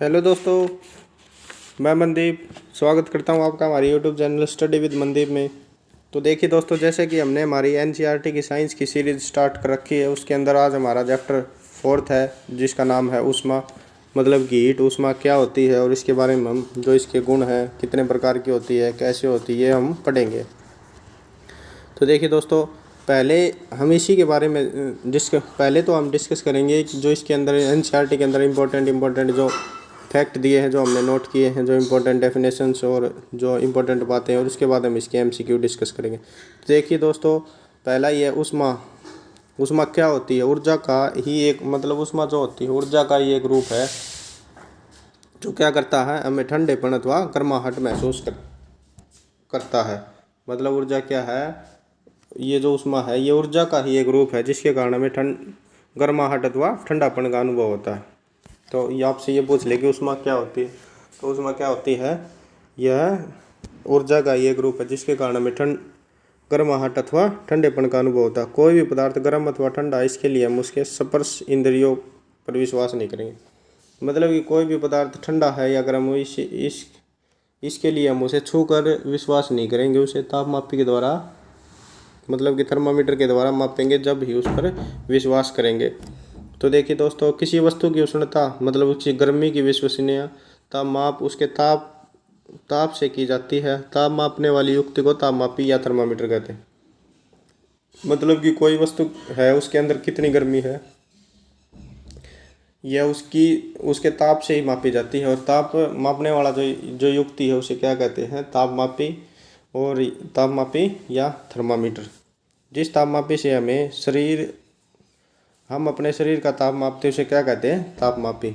Hello दोस्तों, मैं मनदीप स्वागत करता हूं आपका हमारे YouTube channel study with Mandeep में। तो देखिए दोस्तों, जैसे कि हमने हमारी एनसीईआरटी की साइंस की सीरीज़ स्टार्ट कर रखी है, उसके अंदर आज हमारा चैप्टर 4 है जिसका नाम है ऊष्मा। मतलब कि हीट ऊष्मा क्या होती है और इसके बारे में हम जो इसके गुण हैं, कितने प्रकार की होती है, कैसे होती है, हम पढ़ेंगे। तो देखिए दोस्तों, पहले हम इसी के बारे में पहले तो हम डिस्कस करेंगे कि जो इसके अंदर एनसीईआरटी के अंदर इम्पोर्टेंट जो फैक्ट दिए हैं, जो हमने नोट किए हैं, जो इम्पोर्टेंट डेफिनेशंस और जो इम्पोर्टेंट बातें हैं, और उसके बाद हम इसके एमसीक्यू डिस्कस करेंगे। तो देखिए दोस्तों, पहला ही है ऊष्मा। ऊष्मा क्या होती है? ऊर्जा का ही एक मतलब ऊष्मा जो होती है ऊर्जा का ही एक रूप है जो क्या करता है, हमें ठंडेपन अथवा गर्माहट महसूस करता है। मतलब ऊर्जा क्या है? ये जो ऊष्मा है ये ऊर्जा का ही एक रूप है जिसके कारण हमें गर्माहट अथवा ठंडापन का अनुभव होता है। तो ये आपसे ये पूछ ले कि ऊष्मा क्या होती है, तो ऊष्मा क्या होती है? यह ऊर्जा का ही एक रूप है जिसके कारण हमें गर्माहट अथवा ठंडेपन का अनुभव होता है। कोई भी पदार्थ गर्म अथवा ठंडा, इसके लिए हम उसके स्पर्श इंद्रियों पर विश्वास नहीं करेंगे। मतलब कि कोई भी पदार्थ ठंडा है या गर्म हो, इसके लिए हम उसे छू कर विश्वास नहीं करेंगे, उसे तापमापी के द्वारा मतलब कि थर्मामीटर के द्वारा मापेंगे, जब ही उस पर विश्वास करेंगे। तो देखिए दोस्तों, किसी वस्तु की उष्णता मतलब उसकी गर्मी की विश्वसनीय ताप माप उसके ताप से की जाती है। ताप मापने वाली युक्ति को तापमापी या थर्मामीटर कहते हैं। मतलब कि कोई वस्तु है, उसके अंदर कितनी गर्मी है, यह उसके ताप से ही मापी जाती है। और ताप मापने वाला जो युक्ति है उसे क्या कहते हैं? तापमापी या थर्मामीटर। जिस तापमापी से हम अपने शरीर का ताप मापते हैं उसे क्या कहते हैं? तापमापी।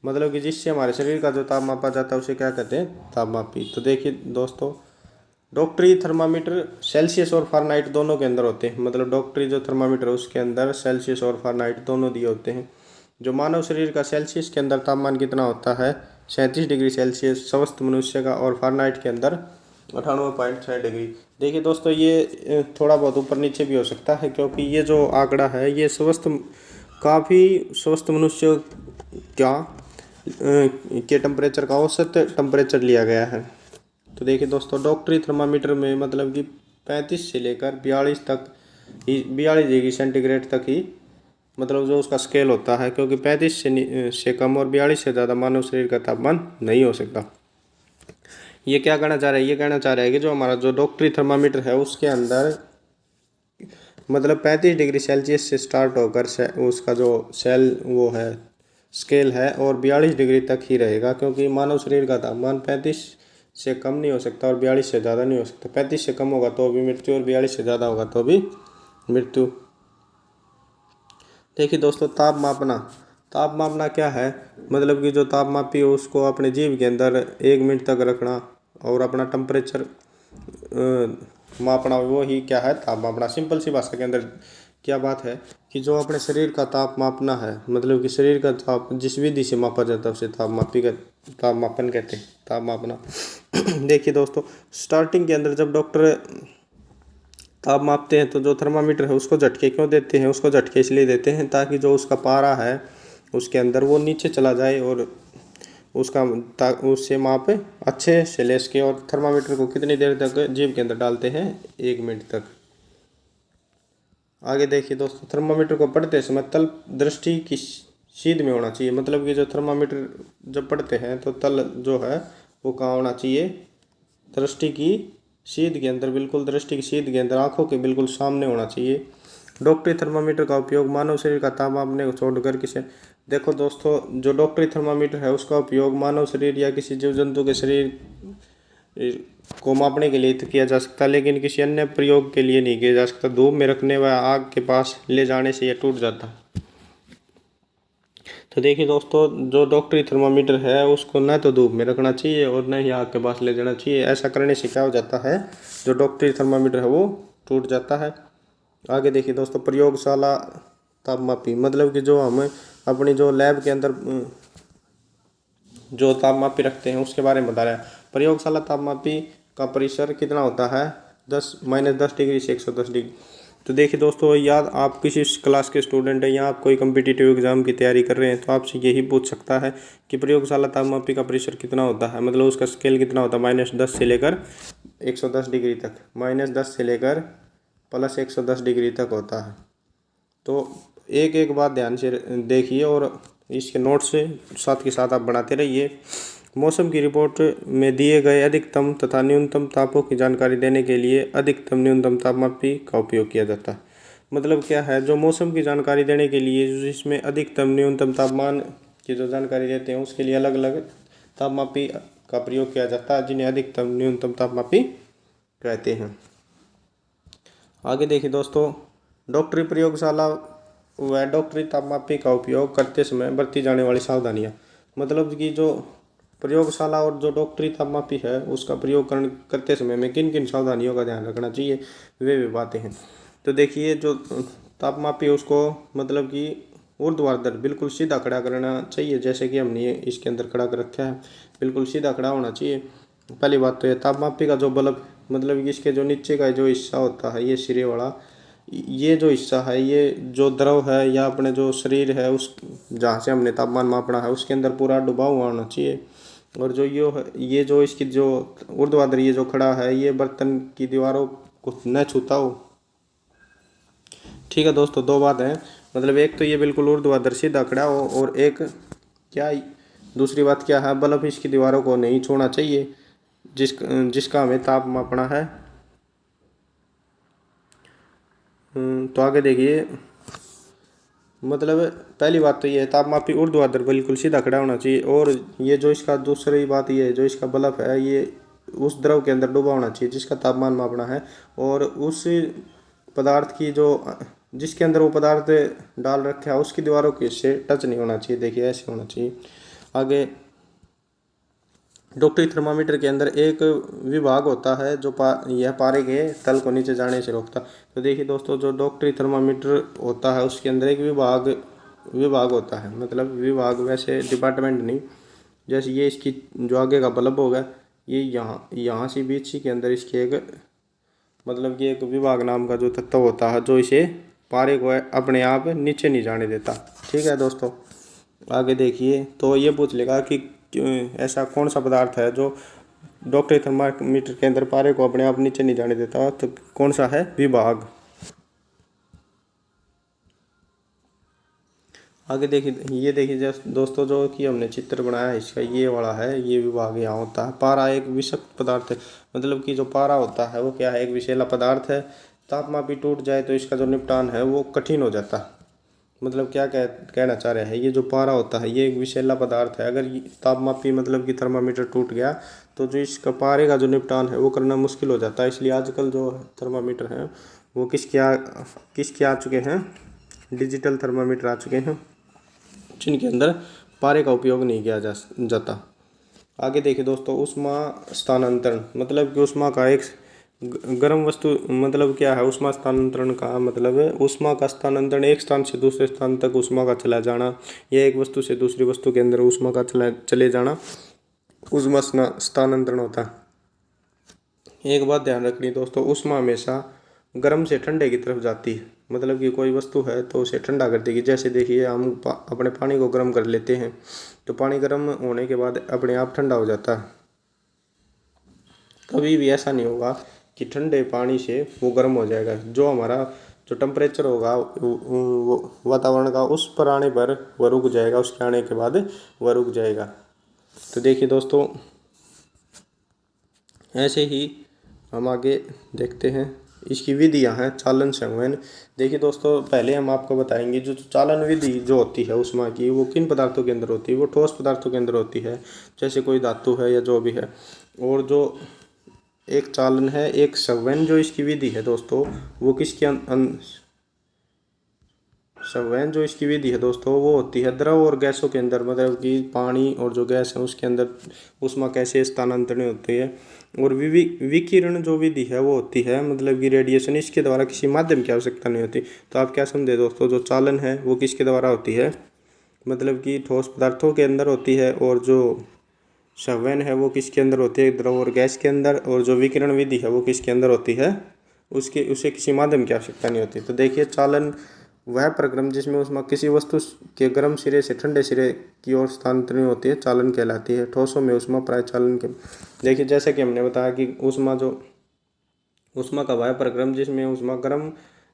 मतलब कि जिससे हमारे शरीर का जो ताप मापा जाता है उसे क्या कहते हैं? तापमापी। तो देखिए दोस्तों, डॉक्टरी थर्मामीटर सेल्सियस और फ़ारेनहाइट दोनों के अंदर होते हैं। मतलब डॉक्टरी जो थर्मामीटर है उसके अंदर सेल्सियस और फ़ारेनहाइट दोनों दिए होते हैं। जो मानव शरीर का सेल्सियस के अंदर तापमान कितना होता है? 37 डिग्री सेल्सियस स्वस्थ मनुष्य का, और फ़ारेनहाइट के अंदर 98.6 डिग्री। देखिए दोस्तों, ये थोड़ा बहुत ऊपर नीचे भी हो सकता है, क्योंकि ये जो आंकड़ा है ये काफ़ी स्वस्थ मनुष्य का के टेम्परेचर का औसत टेम्परेचर लिया गया है। तो देखिए दोस्तों, डॉक्टरी थर्मामीटर में मतलब कि 35 से लेकर 42 डिग्री सेंटीग्रेड तक ही मतलब जो उसका स्केल होता है, क्योंकि 35 से कम और 42 से ज़्यादा मानव शरीर का तापमान नहीं हो सकता। ये क्या कहना चाह रहा है? ये कहना चाह रहा है कि जो हमारा जो डॉक्टरी थर्मामीटर है उसके अंदर मतलब 35 डिग्री सेल्सियस से स्टार्ट होकर उसका जो वो है स्केल है, और 42 डिग्री तक ही रहेगा, क्योंकि मानव शरीर का तापमान 35 से कम नहीं हो सकता और 42 से ज़्यादा नहीं हो सकता। 35 से कम होगा तो भी मृत्यु, और 42 से ज़्यादा होगा तो भी मृत्यु। देखिए दोस्तों, ताप मापना क्या है? मतलब कि जो तापमापी है उसको अपने जीभ के अंदर 1 मिनट तक रखना और अपना टेम्परेचर मापना, वो ही क्या है? ताप मापना। सिंपल सी भाषा के अंदर क्या बात है कि जो अपने शरीर का ताप मापना है, मतलब कि शरीर का ताप जिस विधि से मापा जाता है उसे ताप मापन कहते हैं, ताप मापना। देखिए दोस्तों, स्टार्टिंग के अंदर जब डॉक्टर ताप मापते हैं तो जो थर्मामीटर है उसको झटके क्यों देते हैं? उसको झटके इसलिए देते हैं ताकि जो उसका पारा है उसके अंदर वो नीचे चला जाए, और उससे माप अच्छे से ले सके। और थर्मामीटर को कितनी देर तक जीभ के अंदर डालते हैं? 1 मिनट तक। आगे देखिए दोस्तों, थर्मामीटर को पढ़ते समय तल दृष्टि की सीध में होना चाहिए। मतलब कि जो थर्मामीटर जब पढ़ते हैं तो तल जो है वो कहाँ होना चाहिए? दृष्टि की सीध के अंदर, बिल्कुल दृष्टि की सीध के अंदर, आंखों के बिल्कुल सामने होना चाहिए। डॉक्टरी थर्मामीटर का उपयोग मानव शरीर का ताप मापने को छोड़कर देखो दोस्तों, जो डॉक्टरी थर्मामीटर है उसका उपयोग मानव शरीर या किसी जीव जंतु के शरीर को मापने के लिए तो किया जा सकता है, लेकिन किसी अन्य प्रयोग के लिए नहीं किया जा सकता। धूप में रखने व आग के पास ले जाने से यह टूट जाता है। तो देखिए दोस्तों, जो डॉक्टरी थर्मामीटर है उसको न तो धूप में रखना चाहिए और न ही आग के पास ले जाना चाहिए। ऐसा करने से क्या हो जाता है? जो डॉक्टरी थर्मामीटर है वो टूट जाता है। आगे देखिए दोस्तों, प्रयोगशाला तापमापी। मतलब कि जो हम अपनी जो लैब के अंदर जो तापमापी रखते हैं उसके बारे में बता रहा है। प्रयोगशाला तापमापी का परिसर कितना होता है? -10 डिग्री से 110 डिग्री। तो देखिए दोस्तों, याद आप किसी क्लास के स्टूडेंट हैं या आप कोई कम्पिटिटिव एग्जाम की तैयारी कर रहे हैं तो आपसे यही पूछ सकता है कि प्रयोगशाला तापमापी का प्रेशर कितना होता है, मतलब उसका स्केल कितना होता है -10 से लेकर 110 डिग्री तक, -10 से लेकर +110 डिग्री तक होता है। तो एक एक बात ध्यान से देखिए और इसके नोट से साथ के साथ आप बनाते रहिए। मौसम की रिपोर्ट में दिए गए अधिकतम तथा न्यूनतम तापों की जानकारी देने के लिए अधिकतम न्यूनतम तापमापी का उपयोग किया जाता है। मतलब क्या है, जो मौसम की जानकारी देने के लिए जिसमें अधिकतम न्यूनतम तापमान की जो जानकारी देते हैं उसके लिए अलग अलग तापमापी का प्रयोग किया जाता है, जिन्हें अधिकतम न्यूनतम तापमापी कहते हैं। आगे देखिए दोस्तों, डॉक्टरी प्रयोगशाला व डॉक्टरी तापमापी का उपयोग करते समय बरती जाने वाली सावधानियाँ, मतलब कि जो प्रयोगशाला और जो डॉक्टरी तापमापी है उसका प्रयोग करते समय में किन किन सावधानियों का ध्यान रखना चाहिए, वे बातें हैं। तो देखिए, जो तापमापी है उसको मतलब कि ऊर्ध्वाधर बिल्कुल सीधा खड़ा करना चाहिए, जैसे कि हमने इसके अंदर खड़ा कर रखा है, बिल्कुल सीधा खड़ा होना चाहिए। पहली बात तो ये तापमापी का जो बल्ब मतलब कि इसके जो नीचे का जो हिस्सा होता है, ये सिरे वाला, ये जो हिस्सा है, ये जो द्रव है या अपने जो शरीर है उस जहाँ से हमने तापमान मापना है उसके अंदर पूरा डूबा हुआ होना चाहिए। और जो ये जो इसकी जो ऊर्ध्वाधर ये जो खड़ा है, ये बर्तन की दीवारों को न छूता हो। ठीक है दोस्तों, दो बात है, मतलब एक तो ये बिल्कुल ऊर्ध्वाधर सीधा खड़ा हो, और एक क्या दूसरी बात क्या है, बल्ब इसकी दीवारों को नहीं छूना चाहिए जिसका हमें ताप मापना है। तो आगे देखिए, मतलब पहली बात तो ये है, तापमापी ऊर्ध्वाधर बिल्कुल सीधा खड़ा होना चाहिए। और ये जो इसका दूसरी बात ये है, जो इसका बल्ब है ये उस द्रव के अंदर डूबा होना चाहिए जिसका तापमान मापना है, और उस पदार्थ की जो जिसके अंदर वो पदार्थ डाल रखा है उसकी दीवारों के से टच नहीं होना चाहिए। देखिए ऐसे होना चाहिए। आगे, डॉक्टरी थर्मामीटर के अंदर एक विभाग होता है जो यह पारे के तल को नीचे जाने से रोकता। तो देखिए दोस्तों, जो डॉक्टरी थर्मामीटर होता है उसके अंदर एक विभाग होता है, मतलब विभाग वैसे डिपार्टमेंट नहीं। जैसे ये इसकी जो आगे का बल्ब होगा, ये यहाँ से बीच के अंदर इसके एक मतलब कि एक विभाग नाम का जो तत्व होता है जो इसे पारे को अपने आप नीचे नहीं जाने देता। ठीक है दोस्तों, आगे देखिए, तो ये पूछ लेगा कि ऐसा कौन सा पदार्थ है जो डॉक्टरी थर्मामीटर के अंदर पारे को अपने आप नीचे नहीं जाने देता, तो कौन सा है, विभाग। आगे देखिए, ये देखिए दोस्तों, जो कि हमने चित्र बनाया है इसका, ये वाला है, ये विभाग यहाँ होता है। पारा एक विषाक्त पदार्थ है, मतलब कि जो पारा होता है वो क्या है, एक विषैला पदार्थ है। तापमापी टूट जाए तो इसका जो निपटान है वो कठिन हो जाता है। मतलब क्या कहना चाह रहे हैं, ये जो पारा होता है ये एक विषैला पदार्थ है। अगर तापमापी मतलब कि थर्मामीटर टूट गया तो जो इसका पारे का जो निपटान है वो करना मुश्किल हो जाता है। इसलिए आजकल जो थर्मामीटर हैं वो किसके आ चुके हैं, डिजिटल थर्मामीटर आ चुके हैं, जिनके अंदर पारे का उपयोग नहीं किया जाता। आगे देखिए दोस्तों, ऊष्मा स्थानांतरण, मतलब कि ऊष्मा का एक गर्म वस्तु, मतलब क्या है, ऊष्मा स्थानांतरण का मतलब है ऊष्मा का स्थानांतरण, एक स्थान से दूसरे स्थान तक ऊष्मा का चला जाना, या एक वस्तु से दूसरी वस्तु के अंदर ऊष्मा का चले जाना ऊष्मा स्थानांतरण होता है। एक बात ध्यान रखनी दोस्तों, ऊष्मा हमेशा गर्म से ठंडे की तरफ जाती है। मतलब कि कोई वस्तु है तो उसे ठंडा कर देगी। जैसे देखिए, हम अपने पानी को गर्म कर लेते हैं तो पानी गर्म होने के बाद अपने आप ठंडा हो जाता है। कभी भी ऐसा नहीं होगा कि ठंडे पानी से वो गर्म हो जाएगा। जो हमारा जो टेम्परेचर होगा वातावरण का, उस पर आने पर वह रुक जाएगा, उसके आने के बाद वह रुक जाएगा। तो देखिए दोस्तों, ऐसे ही हम आगे देखते हैं, इसकी विधियां हैं चालन संवहन। देखिए दोस्तों, पहले हम आपको बताएंगे जो चालन विधि जो होती है ऊष्मा की, वो किन पदार्थों के अंदर होती है। वो ठोस पदार्थों के अंदर होती है, जैसे कोई धातु है या जो भी है। और जो एक चालन है, एक संवहन जो इसकी विधि है दोस्तों, वो किसके संवहन जो इसकी विधि है दोस्तों, वो होती है द्रव और गैसों के अंदर। मतलब कि पानी और जो गैस है उसके अंदर ऊष्मा कैसे स्थानांतरण होती है। और विकिरण जो विधि है वो होती है मतलब कि रेडिएशन, इसके द्वारा किसी माध्यम की आवश्यकता नहीं होती। तो आप क्या समझे दोस्तों, जो चालन है वो किसके द्वारा होती है, मतलब कि ठोस पदार्थों के अंदर होती है। और जो संवहन है वो किसके अंदर होती है, द्रव और गैस के अंदर। और जो विकिरण विधि है वो किसके अंदर होती है, उसे किसी माध्यम की आवश्यकता नहीं होती। तो देखिए चालन वह प्रक्रम जिसमें ऊष्मा किसी वस्तु के गर्म सिरे से ठंडे सिरे की ओर स्थानांतरित होती है चालन कहलाती है। ठोसों में ऊष्मा प्राय चालन के देखिए जैसे कि हमने बताया कि ऊष्मा का वह प्रक्रम जिसमें ऊष्मा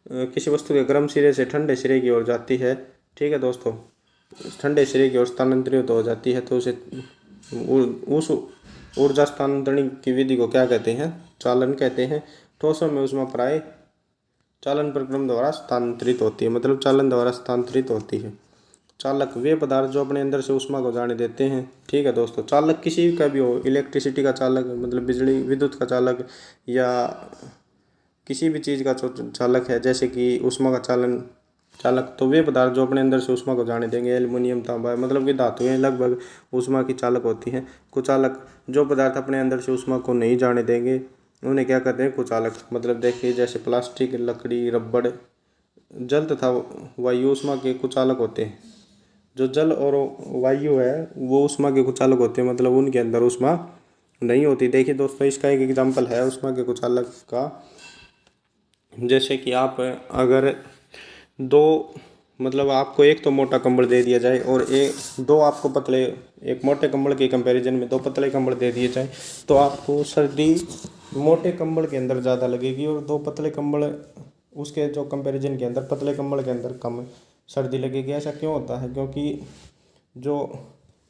किसी वस्तु के गर्म सिरे से ठंडे सिरे की ओर जाती है, ठीक है दोस्तों, ठंडे सिरे की ओर स्थानांतरित हो जाती है, तो उसे उस ऊर्जा स्थानांतरण की विधि को क्या कहते हैं, चालन कहते हैं। ठोसों में ऊष्मा प्राय चालन प्रक्रम द्वारा स्थानांतरित होती है, मतलब चालन द्वारा स्थानांतरित होती है। चालक वे पदार्थ जो अपने अंदर से ऊष्मा को जाने देते हैं, ठीक है दोस्तों। चालक किसी का भी हो, इलेक्ट्रिसिटी का चालक मतलब बिजली विद्युत का चालक, या किसी भी चीज़ का चालक है जैसे कि ऊष्मा का चालक, तो वे पदार्थ जो अपने अंदर से ऊष्मा को जाने देंगे, एल्युमिनियम तांबा मतलब कि धातुएं लगभग ऊष्मा की चालक होती हैं। कुचालक जो पदार्थ अपने अंदर से ऊष्मा को नहीं जाने देंगे उन्हें क्या कहते हैं, कुचालक। मतलब देखिए जैसे प्लास्टिक, लकड़ी, रबड़, जल तथा वायु ऊष्मा के कुचालक होते हैं। जो जल और वायु है वो ऊष्मा के कुचालक होते हैं, मतलब उनके अंदर ऊष्मा नहीं होती। देखिए दोस्तों इसका एक एग्जाम्पल है ऊष्मा के कुचालक का। जैसे कि आप अगर दो मतलब आपको एक तो मोटा कंबल दे दिया जाए और दो आपको पतले, एक मोटे कंबल के कंपैरिजन में दो पतले कंबल दे दिए जाए, तो आपको सर्दी मोटे कंबल के अंदर ज़्यादा लगेगी और दो पतले कंबल उसके जो कंपैरिजन के अंदर पतले कंबल के अंदर कम सर्दी लगेगी। ऐसा क्यों होता है, क्योंकि जो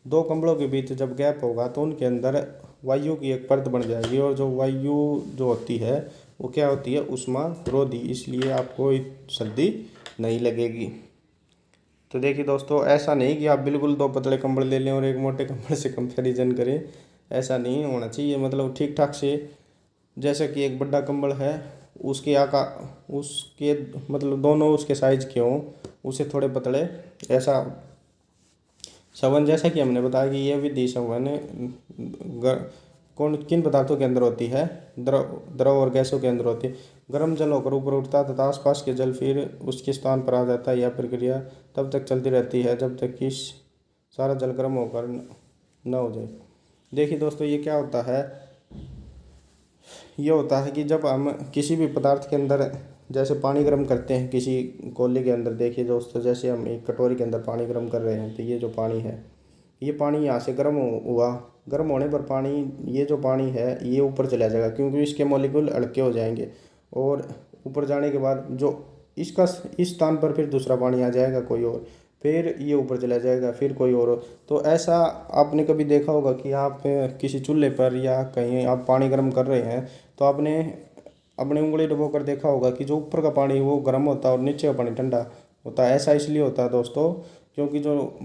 दो कंबलों के बीच जब गैप होगा तो उनके अंदर वायु की एक परत बन जाएगी, और जो वायु जो होती है वो क्या होती है, ऊष्मा रोधी, इसलिए आपको सर्दी नहीं लगेगी। तो देखिए दोस्तों ऐसा नहीं कि आप बिल्कुल दो पतले कंबल ले लें और एक मोटे कंबल से कंपैरिजन करें, ऐसा नहीं होना चाहिए। मतलब ठीक ठाक से, जैसे कि एक बड़ा कंबल है उसके मतलब दोनों उसके साइज के हों, उसे थोड़े पतले, ऐसा संवन जैसा कि हमने बताया कि यह विधि संवन किन पदार्थों के अंदर होती है, द्रव और गैसों के अंदर होती है। गर्म जल होकर ऊपर उठता है तथा आसपास के जल फिर उसके स्थान पर आ जाता है। यह प्रक्रिया तब तक चलती रहती है जब तक कि सारा जल गर्म होकर न हो जाए। देखिए दोस्तों ये क्या होता है, ये होता है कि जब हम किसी भी पदार्थ के अंदर जैसे पानी गर्म करते हैं किसी कोयले के अंदर, देखिए दोस्तों जैसे हम एक कटोरी के अंदर पानी गर्म कर रहे हैं, तो ये जो पानी है, ये पानी यहाँ से गर्म हुआ, गर्म होने पर पानी, ये जो पानी है ये ऊपर चला जाएगा क्योंकि इसके मॉलिक्यूल हल्के हो जाएंगे, और ऊपर जाने के बाद जो इसका इस स्थान पर फिर दूसरा पानी आ जाएगा कोई और, फिर ये ऊपर चला जाएगा, फिर कोई और। तो ऐसा आपने कभी देखा होगा कि आप किसी चूल्हे पर या कहीं आप पानी गर्म कर रहे हैं, तो आपने अपनी उंगली डुबो कर देखा होगा कि जो ऊपर का पानी वो गर्म होता है और नीचे का पानी ठंडा होता है। ऐसा इसलिए होता है दोस्तों क्योंकि जो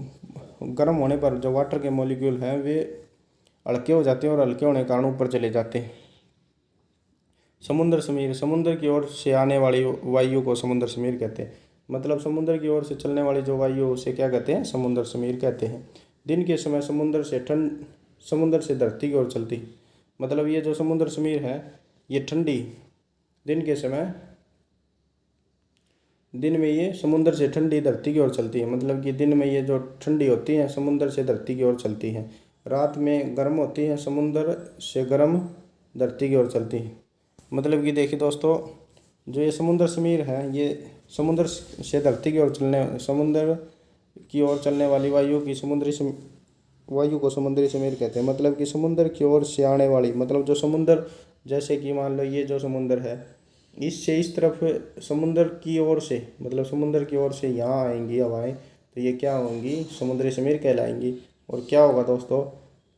गर्म होने पर जो वाटर के मॉलिक्यूल हैं वे हल्के हो जाते हैं, और हल्के होने के कारण ऊपर चले जाते हैं। समुद्र समीर, समुद्र की ओर से आने वाली वायु को समुद्र समीर कहते हैं। मतलब समुद्र की ओर से चलने वाली जो वायु उसे क्या कहते हैं, समुद्र समीर कहते हैं। दिन के समय समुद्र से धरती की ओर चलती, मतलब ये जो समुद्र समीर है ये ठंडी, दिन के समय दिन में ये समुद्र से ठंडी धरती की ओर चलती है, मतलब कि दिन में ये जो ठंडी होती है समुद्र से धरती की ओर चलती है, रात में गर्म होती है समुद्र से गर्म धरती की ओर चलती है। मतलब कि देखिए दोस्तों जो ये समुद्र समीर है ये समुद्र से धरती की ओर समुद्र की ओर चलने वाली वायु को समुद्री समीर कहते हैं। मतलब कि समुद्र की ओर से आने वाली, मतलब जो समुद्र, जैसे कि मान लो ये जो समुद्र है इससे इस तरफ समुद्र की ओर से, मतलब समुद्र की ओर से यहाँ आएंगी हवाएं, तो ये क्या होंगी, समुद्री समीर कहलाएंगी। और क्या होगा दोस्तों,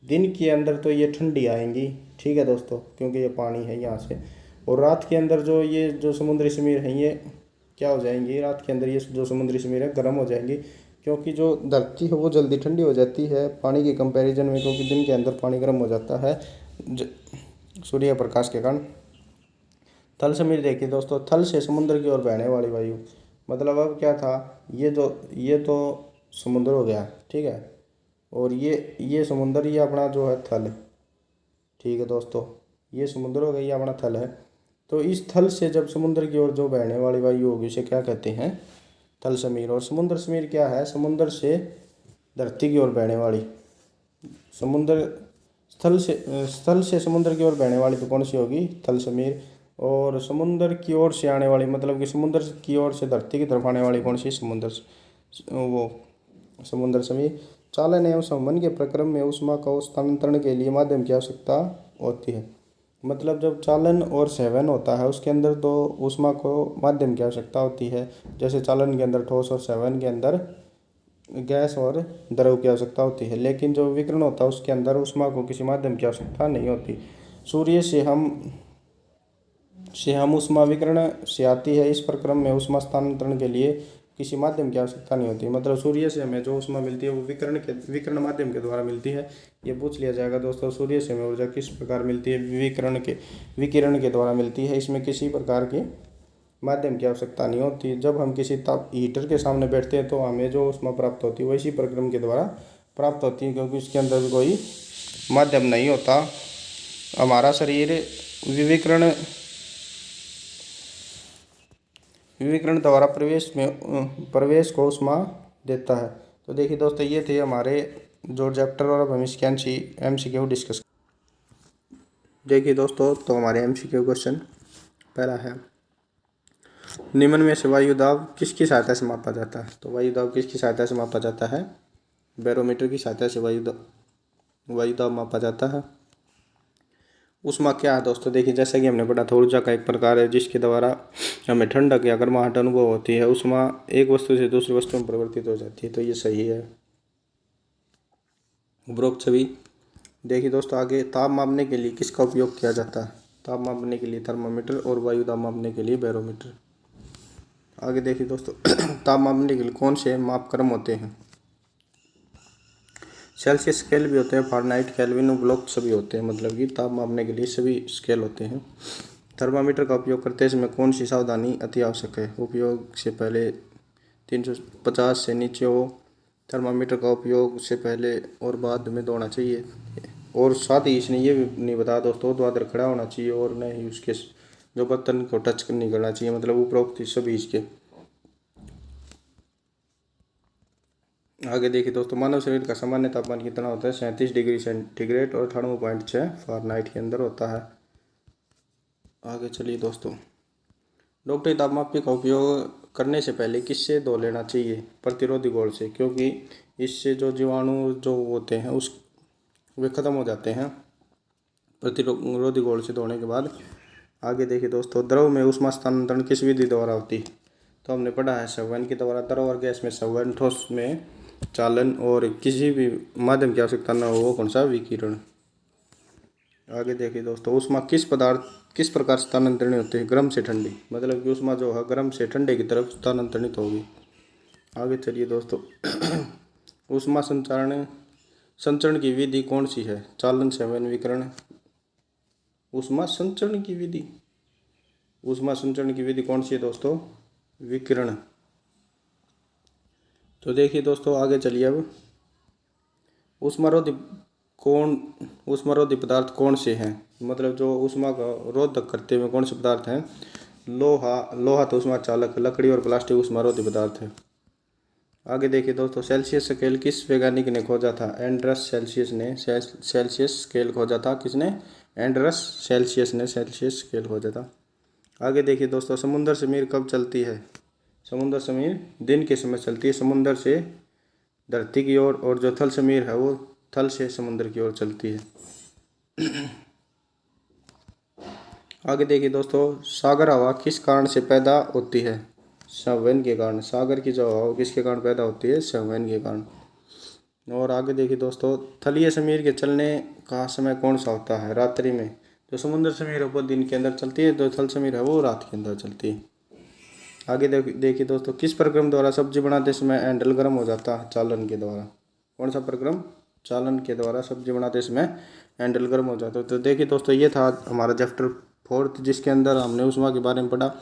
दिन के अंदर तो ये ठंडी आएंगी, ठीक है दोस्तों, क्योंकि ये पानी है यहाँ से, और रात के अंदर ये जो समुद्री समीर हैं ये क्या हो जाएंगी, रात के अंदर ये जो समुद्री समीर है गर्म हो जाएंगी, क्योंकि जो धरती है वो जल्दी ठंडी हो जाती है पानी के कंपैरिजन में, क्योंकि दिन के अंदर पानी गर्म हो जाता है सूर्य प्रकाश के कारण। थल समीर देखिए दोस्तों, थल से समुद्र की ओर बहने वाली वायु, मतलब अब क्या था, ये तो समुद्र हो गया, ठीक है, और ये समुद्र, ये अपना जो है थल, ठीक है दोस्तों, ये समुद्र हो गया, ये अपना थल है। तो इस थल से जब समुद्र की ओर जो बहने वाली वायु होगी उसे क्या कहते हैं, थल समीर। और समुद्र समीर क्या है, समुद्र से धरती की ओर बहने वाली, स्थल से समुद्र की ओर बहने वाली तो कौन सी होगी, थल समीर। और समुद्र की ओर से आने वाली, मतलब कि समुद्र की ओर से धरती की तरफ आने वाली कौन सी वो समुद्र समीर। चालन एवं संवहन के प्रक्रम में ऊष्मा को स्थानांतरण के लिए माध्यम की आवश्यकता होती है। मतलब जब चालन और संवहन होता है उसके अंदर तो ऊष्मा को माध्यम की आवश्यकता होती है। जैसे चालन के अंदर ठोस और संवहन के अंदर गैस और द्रव की आवश्यकता होती है। लेकिन जो विकिरण होता है उसके अंदर ऊष्मा को किसी माध्यम की आवश्यकता नहीं होती। सूर्य से हम ऊष्मा विकिरण से आती है। इस प्रक्रम में ऊष्मा स्थानांतरण के लिए किसी माध्यम की आवश्यकता नहीं होती। मतलब सूर्य से हमें जो ऊष्मा मिलती है वो विकिरण माध्यम के द्वारा मिलती है। ये पूछ लिया जाएगा दोस्तों, सूर्य से हमें ऊर्जा किस प्रकार मिलती है? विकिरण के द्वारा मिलती है। इसमें किसी प्रकार के माध्यम की आवश्यकता नहीं होती। जब हम किसी ताप हीटर के सामने बैठते हैं तो हमें जो ऊष्मा प्राप्त होती है वो इसी प्रक्रम के द्वारा प्राप्त होती है, क्योंकि उसके अंदर कोई माध्यम नहीं होता। हमारा शरीर विकिरण द्वारा प्रवेश को ऊष्मा देता है। तो देखिए दोस्तों, ये थे हमारे जो चैप्टर, और अब हम इसके MCQ डिस्कस। देखिए दोस्तों, तो हमारे MCQ क्वेश्चन पहला है, निम्न में से वायु दाब किसकी सहायता से मापा जाता है? तो वायु दाब किसकी सहायता से मापा जाता है? बैरोमीटर की सहायता से वायु दाब मापा जाता है। ऊष्मा क्या है दोस्तों? देखिए, जैसा कि हमने पढ़ा था, ऊर्जा का एक प्रकार है जिसके द्वारा हमें ठंडक या गर्माहट अनुभव होती है। ऊष्मा एक वस्तु से दूसरी वस्तु में परिवर्तित हो जाती है, तो ये सही है। उपरोक्त छवि देखिए दोस्तों, आगे ताप मापने के लिए किसका उपयोग किया जाता है? ताप मापने के लिए थर्मामीटर और वायु दाब मापने के लिए बैरोमीटर। आगे देखिए दोस्तों, ताप मापने के लिए कौन से मापक्रम होते हैं? सेल्सियस स्केल भी होते हैं, फ़ारेनहाइट, केल्विन, उपरोक्त सभी होते हैं। मतलब कि ताप मापने के लिए सभी स्केल होते हैं। थर्मामीटर का उपयोग करते समय कौन सी सावधानी अति आवश्यक है? उपयोग से पहले 350 से नीचे हो। थर्मामीटर का उपयोग से पहले और बाद में होना चाहिए। और साथ ही इसने ये भी नहीं बताया दोस्तों, द्वादर खड़ा होना चाहिए और न ही उसके जो बर्तन को टच नहीं करना चाहिए। मतलब उपरोक्त सभी इसके। आगे देखिए दोस्तों, मानव शरीर का सामान्य तापमान कितना होता है? 37 डिग्री सेंटीग्रेड और 98.6 फ़ारेनहाइट के अंदर होता है। आगे चलिए दोस्तों, डॉक्टरी तापमापी का उपयोग करने से पहले किससे धो लेना चाहिए? प्रतिरोधी घोल से, क्योंकि इससे जो जीवाणु जो होते हैं वे खत्म हो जाते हैं प्रतिरोधी घोल से धोने के बाद। आगे देखिए दोस्तों, द्रव में ऊष्मा स्थानांतरण किस विधि द्वारा होती है? तो हमने पढ़ा है संवहन के द्वारा। द्रव और गैस में संवहन, ठोस में चालन, और किसी भी माध्यम की आवश्यकता न हो वो कौन सा? विकिरण। आगे देखिए दोस्तों, ऊष्मा किस प्रकार स्थानांतरित होती है? गर्म से ठंडी। मतलब कि ऊष्मा जो है गर्म से ठंडे की तरफ स्थानांतरित होगी। आगे चलिए दोस्तों, ऊष्मा संचरण की विधि कौन सी है? चालन, संवहन, विकिरण। ऊष्मा संचरण की विधि कौन सी है दोस्तों? विकिरण। तो देखिए दोस्तों, आगे चलिए अब, ऊष्मारोधी पदार्थ कौन से हैं? मतलब जो ऊष्मा का रोधक करते हुए कौन से पदार्थ हैं? लोहा तो ऊष्मा चालक, लकड़ी और प्लास्टिक ऊष्मारोधी पदार्थ है। आगे देखिए दोस्तों, सेल्सियस स्केल किस वैज्ञानिक ने खोजा था? एंड्रस सेल्सियस ने सेल्सियस स्केल खोजा था। किसने? एंड्रस सेल्सियस ने सेल्सियस स्केल खोजा था। आगे देखिए दोस्तों, समुद्र समीर कब चलती है? समुद्र समीर दिन के समय चलती है, समुद्र से धरती की ओर, और जो थल समीर है वो थल से समुद्र की ओर चलती है। आगे देखिए दोस्तों, सागर हवा किस कारण से पैदा होती है? संवहन के कारण। सागर की जो हवा किसके कारण पैदा होती है? संवहन के कारण। और आगे देखिए दोस्तों, थलीय समीर के चलने का समय कौन सा होता है? रात्रि में। जो समुद्र समीर है वो दिन के अंदर चलती है, जो थल समीर है वो रात के अंदर चलती है। आगे देखिए दोस्तों, किस प्रक्रम द्वारा सब्जी बनाते समय हैंडल गर्म हो जाता है? चालन के द्वारा। कौन सा प्रक्रम? चालन के द्वारा सब्जी बनाते समय हैंडल गर्म हो जाता है। तो देखिए दोस्तों, ये था हमारा चैप्टर 4 जिसके अंदर हमने ऊष्मा के बारे में पढ़ा।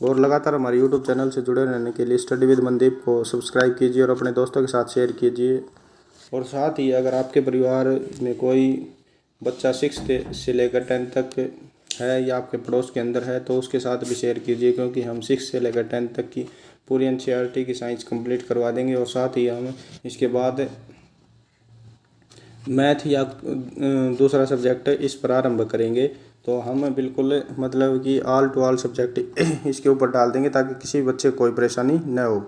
और लगातार हमारे यूट्यूब चैनल से जुड़े रहने के लिए स्टडी विद मनदीप को सब्सक्राइब कीजिए और अपने दोस्तों के साथ शेयर कीजिए। और साथ ही अगर आपके परिवार में कोई बच्चा 6 से लेकर 10 तक है या आपके पड़ोस के अंदर है तो उसके साथ भी शेयर कीजिए, क्योंकि हम 6 से लेकर 10 तक की पूरी NCERT की साइंस कंप्लीट करवा देंगे। और साथ ही हम इसके बाद मैथ या दूसरा सब्जेक्ट इस पर आरंभ करेंगे। तो हम बिल्कुल मतलब कि ऑल टू ऑल सब्जेक्ट इसके ऊपर डाल देंगे ताकि किसी बच्चे को कोई परेशानी न हो।